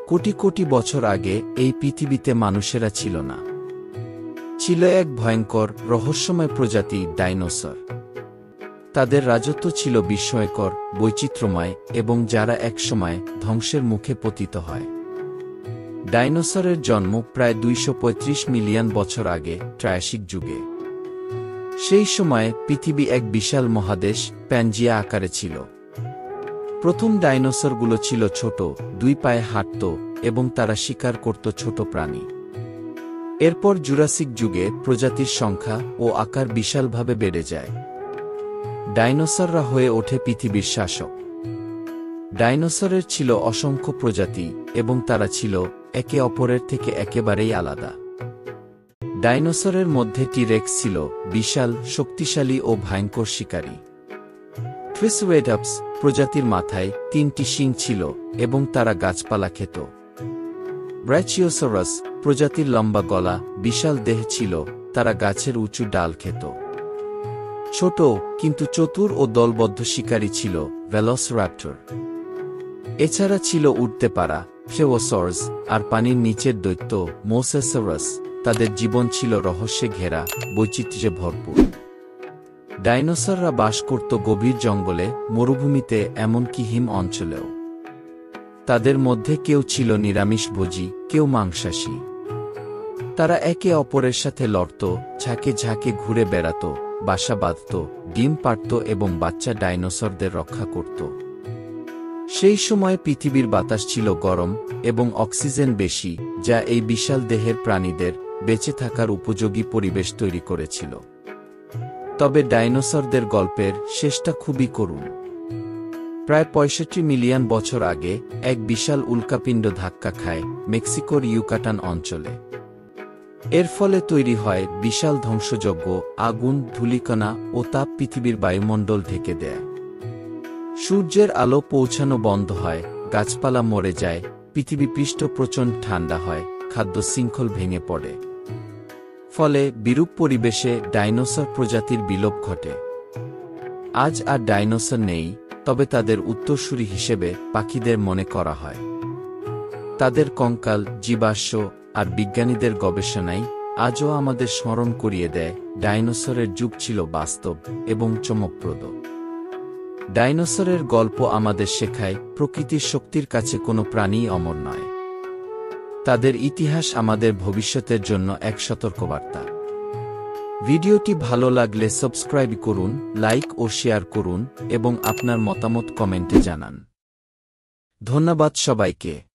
কোটি কোটি বছর আগে এই পৃথিবীতে মানুষেরা ছিল না। ছিল এক ভয়ঙ্কর রহস্যময় প্রজাতি ডাইনোসর। তাদের রাজত্ব ছিল বিস্ময়কর, বৈচিত্র্যময় এবং যারা একসময় ধ্বংসের মুখে পতিত হয়। ডাইনোসরের জন্ম প্রায় 235 মিলিয়ন বছর আগে, ট্রায়াসিক যুগে। সেই সময়ে পৃথিবী এক বিশাল মহাদেশ, প্যানজিয়া আকারে ছিল। প্রথম ডাইনোসরগুলো ছিল ছোট, 2 পায়ে হাঁটত এবং তারা শিকার করত ছোট প্রাণী। এরপর জুরাসিক যুগে প্রজাতির সংখ্যা ও আকার বিশালভাবে বেড়ে যায়। ডাইনোসররা হয়ে ওঠে পৃথিবীর শাসক। ডাইনোসরের ছিল অসংখ্য প্রজাতি এবং তারা ছিল একে অপরের থেকে একেবারেই আলাদা। ডাইনোসরের মধ্যে টি-রেক্স ছিল বিশাল, শক্তিশালী ও ভয়ঙ্কর শিকারী। ট্রিসেরাটপস প্রজাতির মাথায় 3টি শিং ছিল এবং তারা গাছপালা খেত। ব্রাচিওসরাস প্রজাতির লম্বা গলা, বিশাল দেহ ছিল, তারা গাছের উঁচু ডাল খেত। ছোট কিন্তু চতুর ও দলবদ্ধ শিকারী ছিল ভেলোসিরাপ্টর। এছাড়া ছিল উড়তে পারা প্লেওসাউরাস আর পানির নিচের দৈত্য মোসাসাউরাস। তাদের জীবন ছিল রহস্যে ঘেরা, বৈচিত্র্যে ভরপুর। ডাইনোসররা বাস করত গভীর জঙ্গলে, মরুভূমিতে, এমনকি হিম অঞ্চলেও। তাদের মধ্যে কেউ ছিল নিরামিষভোজী, কেউ মাংসাশী। তারা একে অপরের সাথে লড়ত, ঝাঁকে ঝাঁকে ঘুরে বেড়াত, বাসা বাঁধত, ডিম পাড়ত এবং বাচ্চা ডাইনোসরদের রক্ষা করত। সেই সময়ে পৃথিবীর বাতাস ছিল গরম এবং অক্সিজেন বেশি, যা এই বিশাল দেহের প্রাণীদের বেঁচে থাকার উপযোগী পরিবেশ তৈরি করেছিল। তবে ডাইনোসরদের গল্পের শেষটা খুবই করুণ। প্রায় 65 মিলিয়ন বছর আগে এক বিশাল উল্কাপিণ্ড ধাক্কা খায় মেক্সিকোর ইউকাটান অঞ্চলে। এর ফলে তৈরি হয় বিশাল ধ্বংসযজ্ঞ, আগুন, ধূলিকণা ও তাপ পৃথিবীর বায়ুমণ্ডল ঢেকে দেয়। সূর্যের আলো পৌঁছানো বন্ধ হয়, গাছপালা মরে যায়, পৃথিবী পৃষ্ঠ প্রচণ্ড ঠান্ডা হয়, খাদ্য শৃঙ্খল ভেঙে পড়ে। ফলে বিরূপ পরিবেশে ডাইনোসর প্রজাতির বিলোপ ঘটে। আজ আর ডাইনোসর নেই, তবে তাদের উত্তরসূরি হিসেবে পাখিদের মনে করা হয়। তাদের কঙ্কাল, জীবাশ্ম আর বিজ্ঞানীদের গবেষণাই আজও আমাদের স্মরণ করিয়ে দেয় ডাইনোসরের যুগ ছিল বাস্তব এবং চমকপ্রদ। ডাইনোসরের গল্প আমাদের শেখায় প্রকৃতির শক্তির কাছে কোনো প্রাণীই অমর নয়। তাদের ইতিহাস আমাদের ভবিষ্যতের জন্য এক সতর্কবার্তা। ভিডিওটি ভালো লাগলে সাবস্ক্রাইব করুন, লাইক ও শেয়ার করুন এবং আপনার মতামত কমেন্টে জানান। ধন্যবাদ সবাইকে।